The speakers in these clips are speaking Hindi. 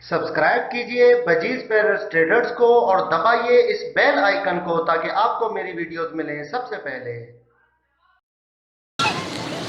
सब्सक्राइब कीजिए बजीज पेरर्स ट्रेडर्स को और दबाइए इस बेल आइकन को ताकि आपको मेरी वीडियोस मिलें सबसे पहले।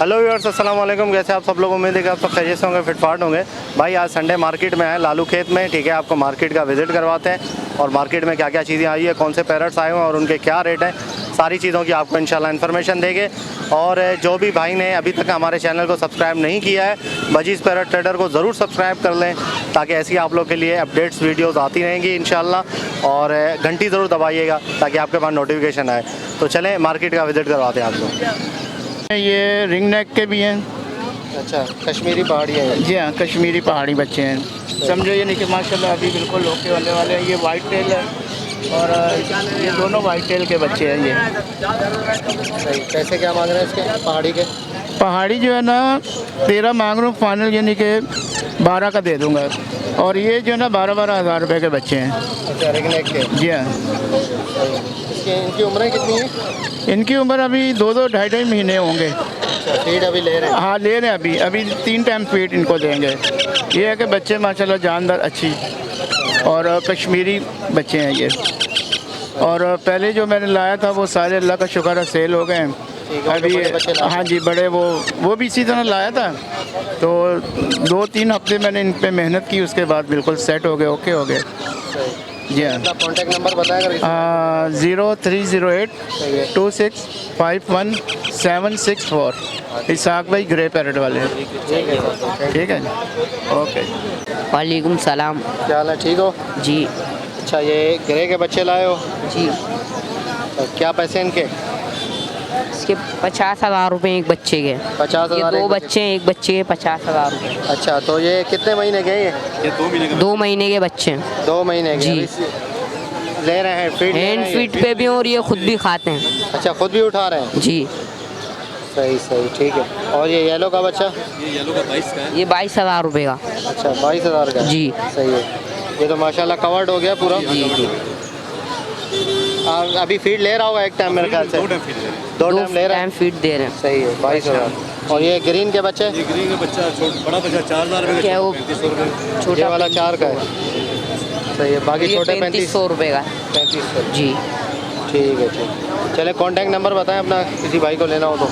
हेलो व्यूअर्स, अस्सलाम वालेकुम। कैसे आप सब लोग? उम्मीद है कि आप सब खैरियत से होंगे, फिटफाट होंगे। भाई आज संडे मार्केट में है, लालू खेत में। ठीक है, आपको मार्केट का विजिट करवाते हैं और मार्केट में क्या क्या चीज़ें आई है, कौन से पैरट्स आए हुए हैं और उनके क्या रेट हैं, सारी चीज़ों की आपको इंशाल्लाह इन्फॉर्मेशन देंगे। और जो भी भाई ने अभी तक हमारे चैनल को सब्सक्राइब नहीं किया है, बजीज पैरट ट्रेडर को ज़रूर सब्सक्राइब कर लें ताकि ऐसी आप लोग के लिए अपडेट्स वीडियोज़ आती रहेंगी इंशाल्लाह। और घंटी ज़रूर दबाइएगा ताकि आपके पास नोटिफिकेशन आए। तो चलें मार्केट का विजिट करवाते हैं आपको। ये रिंग नेक के भी हैं। अच्छा, कश्मीरी पहाड़ी है? जी हाँ, कश्मीरी पहाड़ी बच्चे हैं। समझो ये नहीं कि माशाल्लाह अभी बिल्कुल लोके होने वाले हैं। ये वाइट टेल है और ये दोनों वाइट टेल के बच्चे हैं। ये सही। पैसे क्या मांग रहे हैं इसके पहाड़ी के? पहाड़ी जो है ना 13 मांग रहा हूँ फाइनल, यानी कि 12 का दे दूँगा। और ये जो है ना 12-12 हज़ार रुपये के बच्चे हैं। अच्छा, रिंग नेक के? जी हाँ। इनकी उम्रें कितनी है? इनकी उम्र अभी 2-2 ढाई महीने होंगे। अच्छा, फीड अभी ले रहे हैं? हाँ, ले रहे हैं। अभी 3 टाइम फीड इनको देंगे। ये है कि बच्चे माशाल्लाह जानदार अच्छी और कश्मीरी बच्चे हैं ये। और पहले जो मैंने लाया था वो सारे अल्लाह का शुक्र है सेल हो गए हैं। अभी हाँ जी, बड़े वो भी इसी तरह लाया था। तो 2-3 हफ्ते मैंने इन पे मेहनत की, उसके बाद बिल्कुल सेट हो गए, ओके हो गए। जी हाँ। कॉन्टैक्ट नंबर बताएगा? 0308265174 इसाक भाई ग्रे पैरेट वाले। ठीक है, ओके। वालेकुम सलाम। क्या हाल है? ठीक हो जी अच्छा, ये ग्रे के बच्चे लाए हो? जी। तो क्या पैसे इनके? इसके 50,000 रुपये एक बच्चे के। 50,000? ये 2 बच्चे हैं, एक बच्चे के 50,000 रुपये। अच्छा, तो ये कितने महीने के हैं? ये 2 महीने के बच्चे हैं। 2 महीने के? जी। ले रहे हैं फीड? हैंड फीड पे भी और ये खुद भी खाते हैं। अच्छा, खुद भी उठा रहे हैं? जी। सही सही, ठीक है। और ये येलो का बच्चा? ये येलो का 22 का है। ये 22,000 रुपये का। अच्छा, 22,000 का? जी। सही है। ये तो माशाल्लाह कवर्ड हो गया पूरा। जी जी। अभी फीड ले रहा होगा एक टाइम मेरे ख्याल से? 2 टाइम फीड ले रहे हैं। 2 टाइम ले रहा है? टाइम फीड दे रहे हैं। सही है, 22,000। और ये ग्रीन के बच्चे? ये ग्रीन का बच्चा बड़ा बच्चा 4,000 रुपये क्या का, वो 3500 रुपये। छोटा वाला 4 का है? सही है। बाकी ये छोटे 3500 रुपये का। 3500? जी। ठीक है, ठीक। चले कॉन्टैक्ट नंबर बताएं अपना, किसी भाई को लेना हो तो।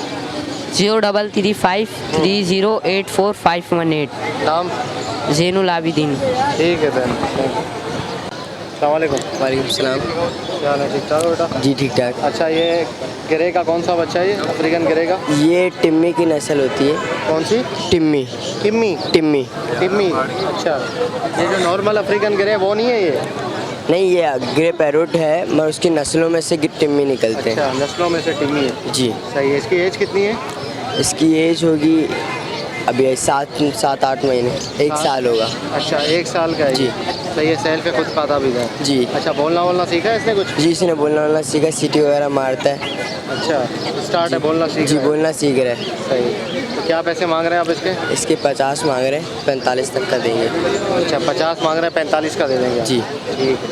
0335308458। नाम? ज़ैनुल आबिदीन। ठीक है सर। सलामकुम। वालेकुम सलाम। क्या हाल है? ठीक ठाक हो बेटा? जी ठीक ठाक। अच्छा, ये ग्रे का कौन सा बच्चा है? ये अफ्रीकन ग्रे का? ये टिम्मी की नस्ल होती है। कौन सी? टिम्मी। टिम्मी? टिम्मी टिम्मी, अच्छा। ये जो नॉर्मल अफ्रीकन ग्रे है वो नहीं है ये? नहीं, ये ग्रे पैरोट है मगर उसकी नस्लों में से टिम्मी निकलते हैं। अच्छा, नस्लों में से टिम्मी है? जी। सही है। इसकी एज कितनी है? इसकी एज होगी अभी 7-8 महीने, 1 साल होगा। अच्छा, 1 साल का है? जी। सही है। सेल पे खुद खाता भी है? जी। अच्छा, बोलना इसने इसने कुछ? जी, इसने बोलना सीखा, सीटी वगैरह मारता है। अच्छा, स्टार्ट है, बोलना सीख जी, रहा है? बोलना सीख रहा है। सही। तो क्या पैसे मांग रहे हैं आप इसके? इसके 50 मांग रहे हैं, 45 तक का देंगे। अच्छा, 50 मांग रहे हैं, 45 का दे देंगे? जी। ठीक है।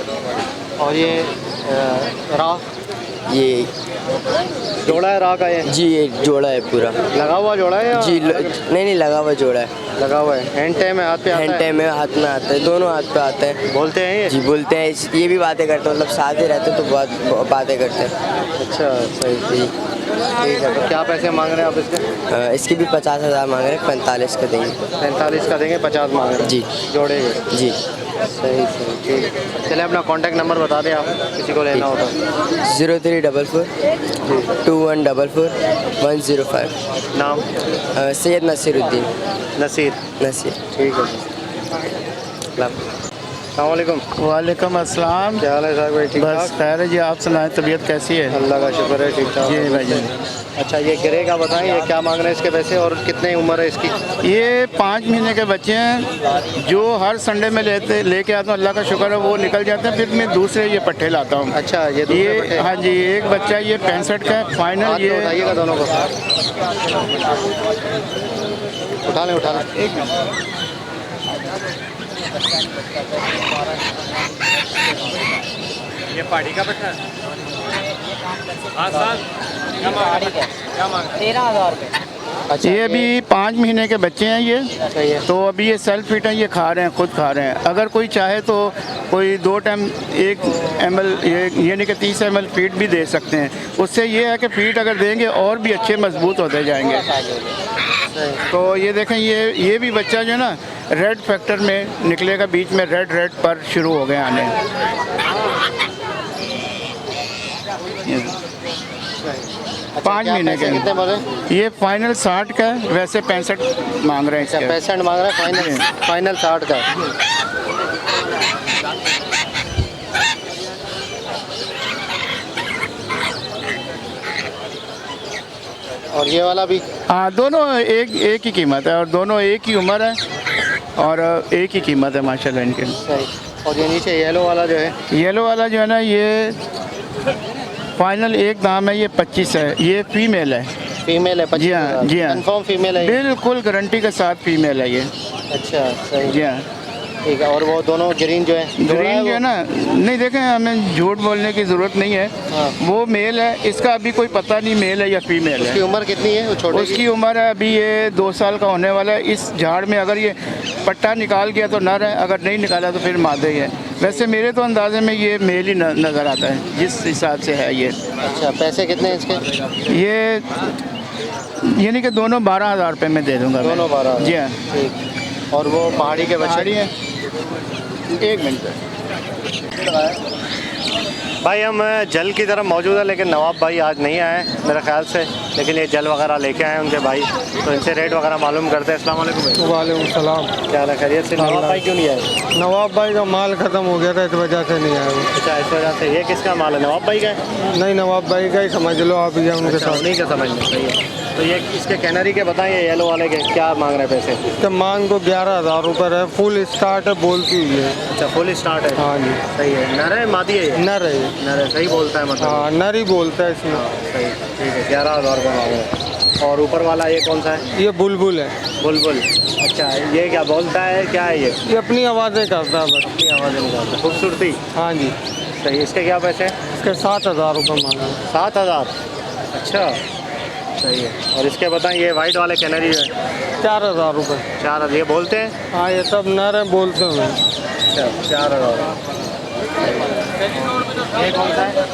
और ये रा ये जोड़ा है रा का? ये जी, ये जोड़ा है पूरा। लगा हुआ जोड़ा है या? जी नहीं, लगा हुआ जोड़ा है। लगा हुआ है। हैंड टाइम है, हाथ पे आता हैंड है? टाइम में हाथ में आता है, दोनों हाथ पे आता है। बोलते हैं ये? जी, बोलते हैं। ये भी बातें करते हैं, मतलब साथ ही रहते हैं तो बहुत बातें करते हैं। अच्छा, सही। जी। ठीक है। तो क्या पैसे मांग रहे हैं आप इसके? इसके भी 50,000 मांग रहे हैं, 45 का देंगे। 45 का देंगे, 50 मांग रहे हैं? जी। जोड़े के? जी। सही सही, ठीक है। चलिए अपना कॉन्टैक्ट नंबर बता दें आप, किसी को लेना हो तो। 03442144 नाम? सैयद नसीरुद्दीन। नसीर? नसीर। ठीक है। अस्सलामुअलैकुम। वालेकुम अस्सलाम। क्या हाल है साहब भाई? ठीक बस ठाक? खैर है जी, आप सुनाएं, तबीयत कैसी है? अल्लाह का शुक्र है, ठीक ठाक। जी भाई जी। अच्छा, ये ग्रे का बताएं, ये क्या मांग रहे हैं इसके पैसे और कितने उम्र है इसकी? ये 5 महीने के बच्चे हैं जो हर संडे में लेके आता हूँ। अल्लाह का शुक्र है वो निकल जाते हैं, फिर मैं दूसरे ये पट्टे लाता हूँ। अच्छा, ये दूसरे पट्टे? हाँ जी, एक बच्चा ये 65 का है फाइनल। हाथ ये पे उठाइएगा दोनों को। उठा लें। एक मिनट। ये पहाड़ी का बच्चा है? हाँ सर, क्या मांग रहे हैं? 13,000 रुपये। अच्छा, ये अभी 5 महीने के बच्चे हैं ये। सही है। तो अभी ये सेल्फ फीड हैं, ये खा रहे हैं, खुद खा रहे हैं। अगर कोई चाहे तो कोई 2 टाइम 1 ml ये नहीं कि 30 ml फीड भी दे सकते हैं। उससे ये है कि फीड अगर देंगे और भी अच्छे मजबूत होते जाएंगे। तो ये देखें, ये भी बच्चा जो है ना रेड फैक्टर में निकलेगा, बीच में रेड पर शुरू हो गए आने। अच्छा, 5 क्या महीने पैसे के कितने बोले? ये फाइनल 60 का है, वैसे 65 मांग रहे हैं अच्छा, इसके। 65 मांग रहा है, फाइनल 60 का। और ये वाला भी? हाँ, दोनों एक ही कीमत है और दोनों एक ही उम्र है और एक ही कीमत है माशाल्लाह इनके। सही। और ये नीचे येलो वाला जो है? येलो वाला जो है ना, ये फाइनल एक दाम है, ये 25 है। ये फीमेल है। फीमेल है? 25,000? जी हाँ, जी हाँ। कंफर्म फीमेल है ये? बिल्कुल गारंटी के साथ फीमेल है ये। अच्छा, सही। जी हाँ। ठीक है। और वो दोनों ग्रीन जो है? ग्रीन जो है ना, नहीं देखें, हमें झूठ बोलने की ज़रूरत नहीं है। हाँ। वो मेल है, इसका अभी कोई पता नहीं मेल है या फीमेल उसकी है। उम्र कितनी है वो छोटे उसकी उम्र है अभी ये 2 साल का होने वाला है। इस झाड़ में अगर ये पट्टा निकाल गया तो नर है, अगर नहीं निकाला तो फिर मादे ही है। वैसे मेरे तो अंदाजे में ये मेल ही नज़र आता है जिस हिसाब से है ये। अच्छा, पैसे कितने हैं इसके? ये यानी कि दोनों 12,000 रुपये में दे दूंगा मैं। दोनों 12? जी हाँ। ठीक। और वो पहाड़ी के बच्चे? पहाड़ी है। 1 मिनट। भाई हम जल की तरफ मौजूद है, लेकिन नवाब भाई आज नहीं आए मेरे ख्याल से, लेकिन ये जल वगैरह लेके आए उनके भाई, तो इनसे रेट वगैरह मालूम करते हैं। अस्सलाम वालेकुम भाई। वालेकुम सलाम। क्या हाल है, खैरियत से? नवाब भाई क्यों नहीं आए? नवाब भाई का माल ख़त्म हो गया था, इस वजह से नहीं आया वो। अच्छा, इस वजह से। ये किसका माल है, नवाब भाई का है? नहीं, नवाब भाई का ही समझ लो आप, या उनके अच्छा, साथ। उन्हीं का समझ में। सही है। तो ये इसके कैनरी के बताएं, ये येलो वाले के क्या मांग रहे हैं पैसे? इसका मांग तो 11,000 रुपये है, फुल स्टार्ट है, बोलती हुई है। अच्छा, फुल स्टार्ट है? हाँ जी। सही है। नर है मादी है ये? नर है। नर है, सही बोलता है मतलब? हाँ, नर ही बोलता है इसमें। सही। ठीक है, 11,000 रुपये मांग रहे हैं। और ऊपर वाला ये कौन सा है? ये बुलबुल है। बुलबुल। अच्छा, ये क्या बोलता है, क्या है ये? ये अपनी आवाज़ें करता है बस। अपनी आवाज़ें निकालता है। खूबसूरती। हाँ जी। सही। इसके क्या पैसे? इसके 7,000 रुपये मांगे। 7,000? अच्छा, सही है। और इसके बताएं, ये वाइट वाले कैनरी जो है? 4,000 रुपये। 4,000? ये बोलते हैं? हाँ, ये सब नर है, बोलते हुए। अच्छा, 4,000। ये कौन सा है?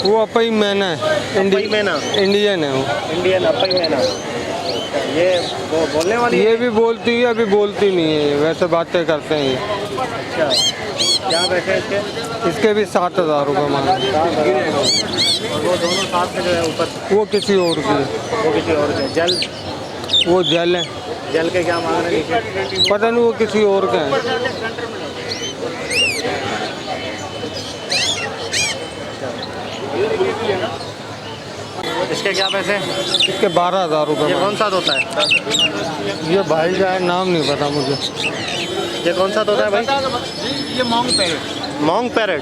वो अपई मैना है, अपई मैना? इंडियन है वो। इंडियन अपई मैना। अच्छा, ये वो बोलने वाली ये है? भी बोलती है, अभी बोलती नहीं है, वैसे बातें करते हैं ये। अच्छा, क्या पैसे हैं इसके? इसके भी 7,000 रुपये मांगे। 7,000। और वो दोनों साथ में जो है ऊपर, वो किसी और की है। वो किसी और के? जल? वो जल है, जल के क्या मांग रहे हैं नीचे? पता नहीं वो किसी और का है। इसके क्या पैसे? इसके 12,000 रुपये ये कौन मांगे। सा होता है? ये भाई का है, नाम नहीं पता मुझे। ये कौन सा होता है भाई? ये मॉन्ग पैरेट। मॉन्ग पैरेट?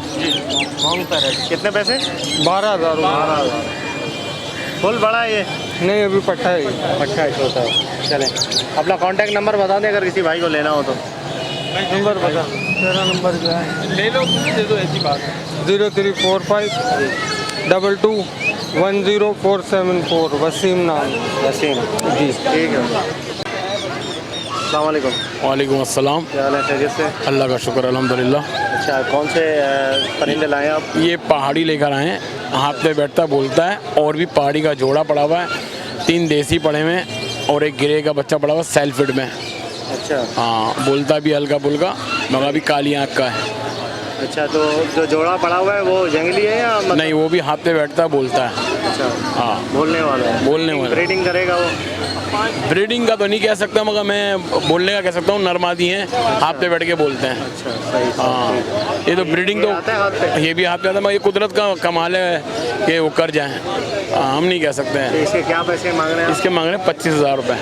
मॉन्ग पैरेट। कितने पैसे? 12,000 रुपये। 12,000। फुल बड़ा है ये? नहीं, अभी पट्टा है ये। 28 होता है। चलें, अपना कांटेक्ट नंबर बता दें अगर किसी भाई को लेना हो तो। नंबर बता, तेरा नंबर क्या है? ले लो, दे दो, ऐसी बात है। 0345 22 10474। वसीम नाम। वसीम जी। ठीक है। अस्सलाम वालेकुम। वालेकुम अस्सलाम। क्या हाल है, खैरियत से? अल्लाह का शुक्र अल्हम्दुलिल्लाह। अच्छा, कौन से परिंदे लाए आप? ये पहाड़ी लेकर आए हैं, हाथ पे बैठता बोलता है, और भी पहाड़ी का जोड़ा पड़ा हुआ है, 3 देसी पड़े हुए हैं और एक गिरे का बच्चा पड़ा हुआ है सेल्फ फीड में। अच्छा। हाँ, बोलता भी हल्का फुल्का, मगर भी काली आँख का है। अच्छा, तो जो जोड़ा पड़ा हुआ है वो जंगली है या मतलब? नहीं, वो भी हाथ पे बैठता बोलता है। अच्छा, हाँ, बोलने वाला है? बोलने वाला। ब्रीडिंग करेगा वो? ब्रीडिंग का तो नहीं कह सकता, मगर मैं बोलने का कह सकता हूँ, नरमादी हैं, हाथ पे बैठ के बोलते हैं। अच्छा, सही। हाँ, ये तो ब्रीडिंग ये आता है हाथ तो पे? ये भी हाथ पे आता है, मगर ये कुदरत का कमाल है कि वो कर जाएँ। हम नहीं कह सकते हैं। तो इसके क्या पैसे मांग रहे हैं? इसके मांग रहे हैं 25,000 रुपये।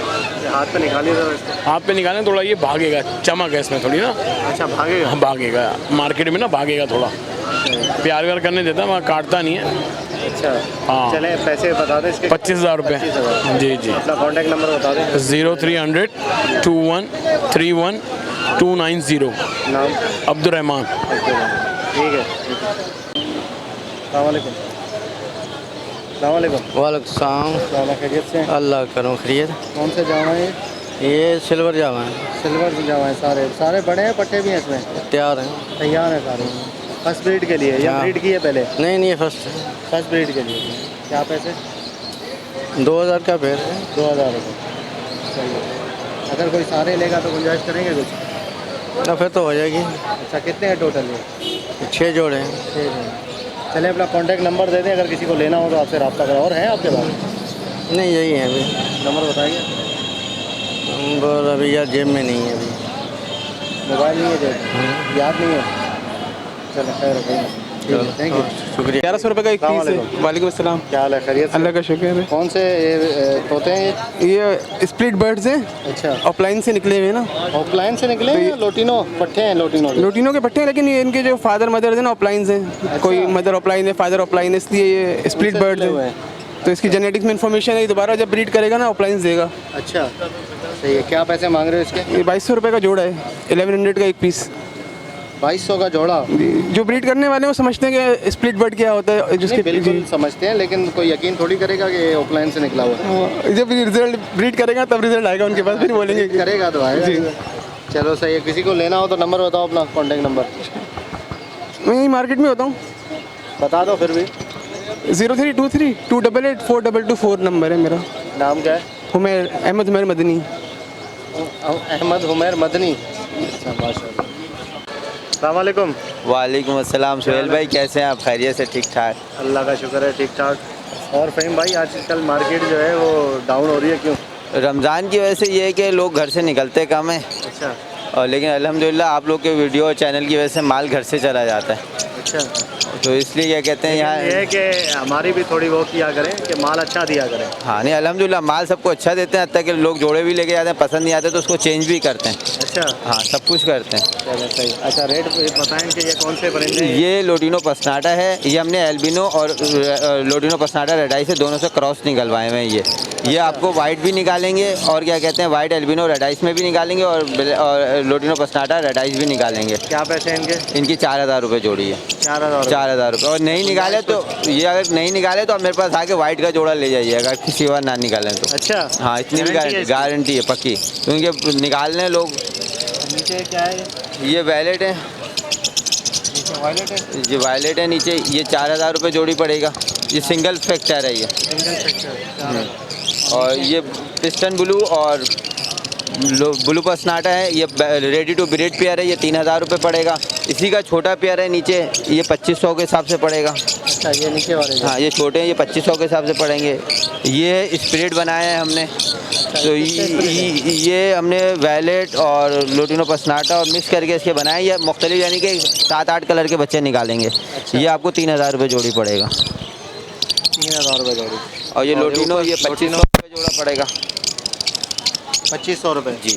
हाथ पे निकालिए तो इसको। हाथ पे निकालें, थोड़ा ये भागेगा, चमक है इसमें थोड़ी ना। अच्छा, भागेगा? हाँ, भागेगा, मार्केट में ना भागेगा थोड़ा, प्यार व्यार करने देता, वहाँ काटता नहीं है। अच्छा, हाँ। चले पैसे बता दें इसके। 25,000 रुपये। 25,000। जी जी। अपना कॉन्टैक्ट नंबर बता दें। 0300 21 31 290। नाम? अब्दुल रहमान। ठीक है। अस्सलाम वालेकुम। अस्सलाम वालेकुम। वालेकुम सलाम। क्या हाल है, खैरियत से? अल्लाह करो खैरियत। कौन से जावा है? ये सिल्वर जावा है, सिल्वर जावा है। सारे बड़े हैं, पट्टे भी हैं इसमें? तैयार है। तैयार है सारे। फर्स्ट ब्रीड के लिए या हाँ। ब्रीड की है पहले? नहीं ये फर्स्ट फर्स्ट ब्रीड के लिए। क्या पैसे? 2000 का पेड़ है। 2000 रुपये। सही है। अगर कोई सारे लेगा तो गुंजाइश करेंगे कुछ? ना फिर तो हो जाएगी। अच्छा, कितने हैं टोटल ये? 6 जोड़े हैं। 6 हैं। चलिए अपना कॉन्टैक्ट नंबर दे दें, अगर किसी को लेना हो तो आपसे रब्ता करें। और हैं आपके पास? नहीं यही है अभी। नंबर बताइए। नंबर अभी यार जेब में नहीं है अभी। मोबाइल नहीं है जेब? याद नहीं है? चलो खैर है, ठीक है, थैंक यू। शुक्रिया। 1100 रुपये का एक अस्सलाम पीस है। वालेकुम। वालेकुम अस्सलाम। क्या हाल है, खैरियत से? अल्लाह का शुक्र है। कौन से ये तोते हैं ये? ये स्प्लिट बर्ड्स हैं, अच्छा, ऑफलाइन से निकले हुए हैं ना। ऑफलाइन से निकले हैं या लोटिनो पट्टे हैं? लोटिनो के? लोटिनो के पट्टे हैं, लेकिन ये इनके जो फादर मदर हैं ना ऑफलाइन से। कोई मदर ऑफलाइन है, फादर ऑफलाइन है, इसलिए ये स्प्लिट उनसे बर्ड्स निकले हुए हैं। हैं। तो इसकी जेनेटिक्स में इन्फॉर्मेशन है, दोबारा जब ब्रीड करेगा ना ऑफलाइन देगा। अच्छा, सही है। क्या पैसे मांग रहे हो इसके? ये 2200 रुपये का जोड़ा है, 1100 का एक पीस। 2200 का जोड़ा? जो ब्रीड करने वाले हैं वो समझते हैं कि स्प्लिट बर्ड क्या होता है, नहीं, जिसके बिल्कुल समझते हैं, लेकिन कोई यकीन थोड़ी करेगा कि ये ऑफलाइन से निकला हुआ है। जब रिजल्ट ब्रीड करेगा तब रिजल्ट आएगा उनके पास, फिर बोलेंगे कि करेगा तो आएगा। जी। चलो सही है। किसी को लेना हो तो नंबर बताओ, अपना कॉन्टैक्ट नंबर मैं यही मार्केट में होता हूँ। बता दो फिर भी। 0323 288 4224 नंबर है मेरा। नाम क्या है? हुमैर अहमद हुमैर मदनी। अहमद हुमैर मदनी। अच्छा, माशाल्लाह। अस्सलाम वालेकुम। वालेकुम अस्सलाम। सोहेल भाई कैसे हैं आप? खैरियत से? ठीक ठाक। अल्लाह का शुक्र है, ठीक ठाक। और फ़हीम भाई, आजकल मार्केट जो है वो डाउन हो रही है, क्यों? रमज़ान की वजह से ये है कि लोग घर से निकलते कम हैं, अच्छा और लेकिन अल्हम्दुलिल्लाह आप लोग के वीडियो और चैनल की वजह से माल घर से चला जाता है। अच्छा। तो इसलिए क्या कहते हैं ये यहाँ। है कि हमारी भी थोड़ी वो किया करें कि माल अच्छा दिया करें। हाँ नहीं, अल्हम्दुलिल्लाह माल सबको अच्छा देते हैं, तक लोग जोड़े भी लेके जाते हैं, पसंद नहीं आते तो उसको चेंज भी करते हैं। अच्छा, हाँ सब कुछ करते हैं। चलो सही। अच्छा, रेट बताएं कि ये कौन से परिंदे हैं? ये लोटिनो पसनाटा है, ये हमने एल्बिनो और लोटिनो पसनाटा रेडाई से दोनों से क्रॉस निकलवाए हुए हैं। ये आपको वाइट भी निकालेंगे और क्या कहते हैं वाइट एल्बिनो रेडाइस में भी निकालेंगे, और लोटिनो पसनाटा रेडाइस भी निकालेंगे। क्या पैसे हैं इनके? इनकी 4000 रुपये जोड़ी है। 4000 रुपये। और नहीं निकाले तो ये, अगर नहीं निकाले तो आप मेरे पास आके वाइट का जोड़ा ले जाइएगा, अगर किसी बार ना निकालें तो। अच्छा, हाँ इतनी भी गारंटी है पक्की, क्योंकि निकालने लोग। नीचे क्या है? ये वैलेट है, नीचे वायलेट है। ये वायलेट है नीचे, ये 4000 रुपये जोड़ी पड़ेगा। ये सिंगल फैक्टर है ये। Single sector. और ये पिस्टन ब्लू और ब्लू पसनाटा है, ये रेडी टू ब्रीड पेयर है, ये 3000 रुपये पड़ेगा। इसी का छोटा पेयर है नीचे, ये 2500 के हिसाब से पड़ेगा। अच्छा, ये नीचे वाले? हाँ ये छोटे हैं, ये 2500 के हिसाब से पड़ेंगे। ये स्प्रेड बनाया है हमने, तो ये हमने वैलेट और लोटिनो पसनाटा और मिक्स करके इसके बनाए। ये मुख्तलिफ यानी कि 7-8 कलर के बच्चे निकालेंगे। ये आपको 3000 रुपये जोड़ी पड़ेगा। 3000 रुपये जोड़ी। और ये लोटिनो ये 2500 रुपये जोड़ा पड़ेगा। 2500 रुपये जी।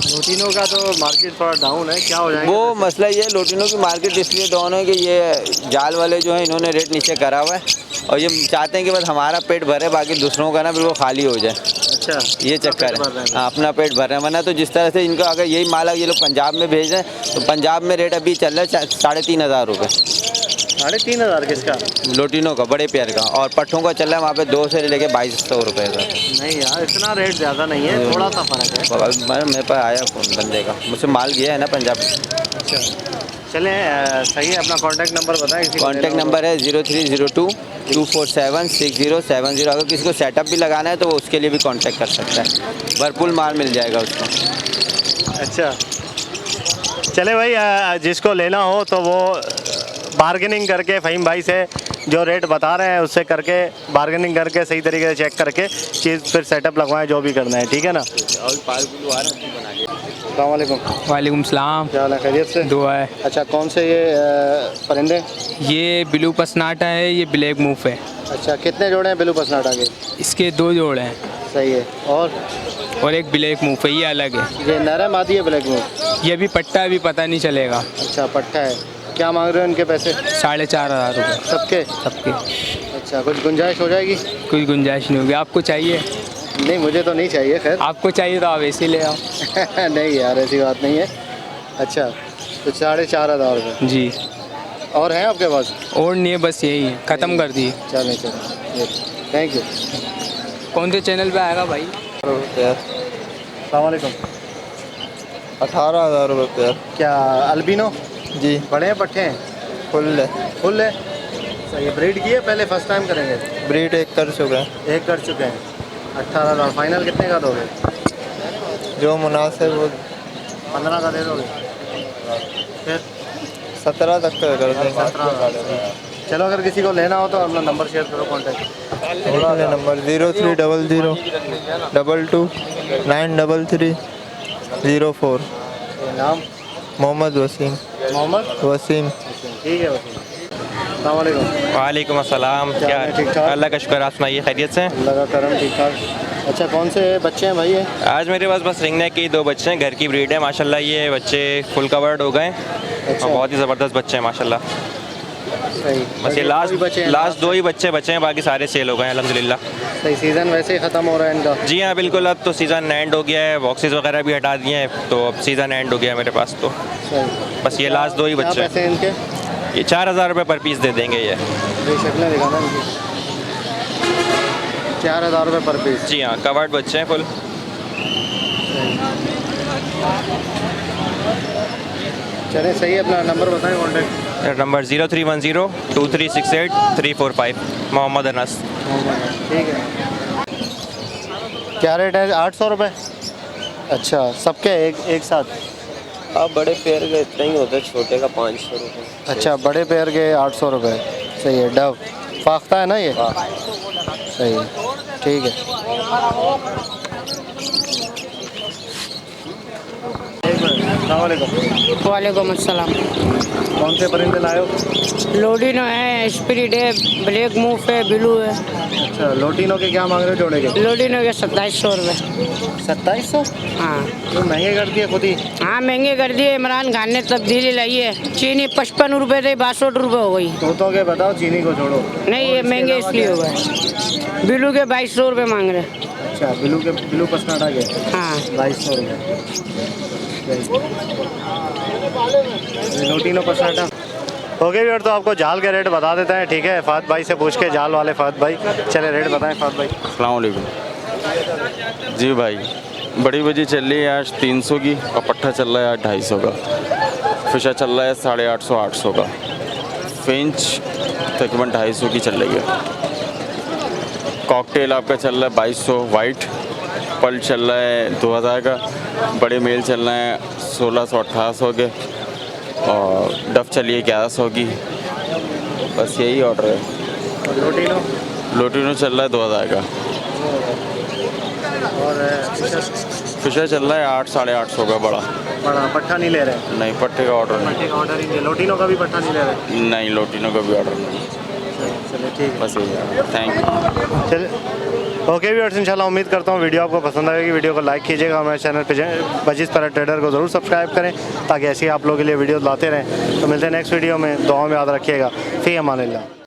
लोटिनो का तो मार्केट थोड़ा डाउन है, क्या हो जाएगा? वो मसला ये है, लोटिनो की मार्केट इसलिए डाउन है कि ये जाल वाले जो हैं इन्होंने रेट नीचे करा हुआ है, और ये चाहते हैं कि बस हमारा पेट भरे, बाकी दूसरों का ना बिल्कुल खाली हो जाए। अच्छा, ये चक्कर है। हाँ अपना पेट भर रहे हैं, वरना तो जिस तरह से इनका अगर यही माल ये लोग पंजाब में भेज रहे हैं, तो पंजाब में रेट अभी चल रहा है 3500 रुपये 3500 किसका? लोटिनो का, बड़े पेयर का। और पट्ठों का चल रहा है वहाँ पे 2 से लेके 2200 रुपये का। नहीं यार, इतना रेट ज़्यादा नहीं है, थोड़ा सा फ़र्क है। मेरे पास आया फोन बंदे का, मुझसे माल गया है ना पंजाब। अच्छा, चलें सही है। अपना कॉन्टैक्ट नंबर बताएं। कॉन्टैक्ट नंबर है 0302 247 6070। अगर किसी को सेटअप भी लगाना है तो वो उसके लिए भी कांटेक्ट कर सकता है, भरपूर माल मिल जाएगा उसको। अच्छा, चले भाई, जिसको लेना हो तो वो बार्गेनिंग करके फ़हीम भाई से जो रेट बता रहे हैं उससे करके बार्गेनिंग करके सही तरीके से चेक करके चीज़ फिर सेटअप लगवाएं, जो भी करना है, ठीक है ना? अस्सलाम वालेकुम। वालेकुम सलाम। क्या हाल है, खैरियत से? दुआ है। अच्छा, कौन से ये परिंदे? ये ब्लू पसनाटा है, ये ब्लैक मूफ है। अच्छा, कितने जोड़े हैं ब्लू पसनाटा के? इसके 2 जोड़े हैं। सही है। और एक ब्लैक मूफ है, ये अलग है। ये नरम आदि है ब्लैक मूव? ये भी पट्टा अभी पता नहीं चलेगा। अच्छा, पट्टा है। क्या मांग रहे हो इनके पैसे? 4500 रुपये सबके? सबके। अच्छा, कुछ गुंजाइश हो जाएगी? कोई गुंजाइश नहीं होगी। आपको चाहिए? नहीं, मुझे तो नहीं चाहिए। खैर आपको चाहिए तो आप ऐसे ही ले आओ। नहीं यार, ऐसी बात नहीं है। अच्छा, तो 4500 रुपये जी। और हैं आपके पास? और नहीं है, बस यही है, ख़त्म कर दिए। चलें चलें। Thank you. कौन से चैनल पे आएगा भाई? अस्सलाम वालेकुम। 18,000 रुपये पेयर। क्या अल्बिनो जी बड़े हैं पट्टे हैं? फुल है। फुल है। सही, ब्रीड की है पहले फर्स्ट टाइम करेंगे? ब्रीड एक कर चुके हैं। एक कर चुके हैं। 18,000 फाइनल कितने का दोगे? जो मुनासिब वो 15 का दे दोगे? फिर 17 तक का कर देंगे। 17। चलो अगर किसी को लेना हो तो अपना नंबर शेयर करो, कॉन्टैक्ट। नंबर 0300 22 933 04। नाम? मोहम्मद वसीम। मोहम्मद वसीम। ठीक है वसीम। अस्सलाम वालेकुम। वालेकुम अस्सलाम। क्या ठीक ठाक? अल्लाह का शुक्र, आप सुनाइए खैरियत से? अल्लाह का करम, ठीक ठाक। अच्छा कौन से बच्चे हैं भाई ये? आज मेरे पास बस रिंगनेक के 2 बच्चे हैं, घर की ब्रीड है माशाल्लाह। ये बच्चे फुल कवर्ड हो गए और बहुत ही ज़बरदस्त बच्चे हैं माशाल्लाह। सही। बस ये लास्ट 2 ही बच्चे बचे हैं, बाकी सारे सेल हो गए अल्हम्दुलिल्लाह। सही, सीज़न वैसे ही ख़त्म हो रहा है इनका? जी हाँ बिल्कुल, अब तो सीज़न एंड हो गया है, बॉक्सेस वगैरह भी हटा दिए हैं, तो अब सीज़न एंड हो गया है मेरे पास तो। सही। बस ये लास्ट 2 ही क्या बच्चे पैसे हैं इनके? हैं। ये 4,000 रुपये पर पीस दे देंगे ये। शक्लें दिखाना इनकी। 4,000 रुपये पर पीस? जी हाँ, कवर्ड बच्चे हैं फुल। चलें सही है, अपना नंबर बताएं कॉन्टैक्ट। नंबर 0310 2368 345। मोहम्मद अनस। ठीक है। क्या रेट है? 800 रुपये। अच्छा सबके एक साथ? अब बड़े पेड़ के इतना ही होता है, छोटे का 500 रुपये। अच्छा बड़े पेड़ के 800 रुपये। सही है। डव फाख्ता है ना ये? सही है, ठीक है। वालेकुम अस्सलाम। कौन से परिंदे लाए हो? लोडिनो है, स्पिरिट है, ब्लैक मूफ है, ब्लू है। अच्छा लोटिनो के क्या मांग रहे हो जोड़े के? लोडिनो के 2700 रुपये। 2700? हाँ तो महंगे कर दिए खुद ही। हाँ महंगे कर दिए, इमरान खान ने तब्दीली लाई है। चीनी 55 रुपये थे, 62 रुपये हो गई। तोतों के बताओ, चीनी को छोड़ो। नहीं ये महंगे इसलिए हो गए। ब्लू के 2200 रुपये मांग रहे। अच्छा ब्लू पसनाटा के? हाँ 2200 रुपये। लोटिनो पसनाटा। ओके यार, तो आपको जाल के रेट बता देते हैं, ठीक है? फात भाई से पूछ के, जाल वाले फात भाई। चले रेट बताएं फात भाई। अस्सलाम वालेकुम। जी भाई, बड़ी बजी चल रही है आज 300 की और पट्ठा चल रहा है आज 250 का। फिशा चल रहा है 850 800 का। फिंच तकरीबन 250 की चल रही है। कॉकटेल आपका चल रहा है 2200 वाइट। पल चल रहा है 2000 का। बड़े मेल चल रहे हैं 1600 1800 के। और डफ चलिए 1100 की। बस यही ऑर्डर है। लोटिनो चल रहा है 2000 का। और फिशा चल रहा है 8 850 का बड़ा। पट्ठा नहीं ले रहे? नहीं, पट्टे का ऑर्डर नहीं। पट्टे का ऑर्डर ही नहीं। लोटिनो का भी पट्ठा नहीं ले रहे? नहीं, लोटिनो का भी ऑर्डर नहीं। चलिए ठीक है, बस यही। Thank you. चलिए ओके व्यूअर्स, इंशाल्लाह उम्मीद करता हूँ वीडियो आपको पसंद आएगी। वीडियो को लाइक कीजिएगा, हमारे चैनल पे बजीज़ पैरेट ट्रेडर को ज़रूर सब्सक्राइब करें ताकि ऐसे ही आप लोगों के लिए वीडियो लाते रहें। तो मिलते हैं नेक्स्ट वीडियो में। दुआ में याद रखिएगा। फ़ी अमानिल्लाह।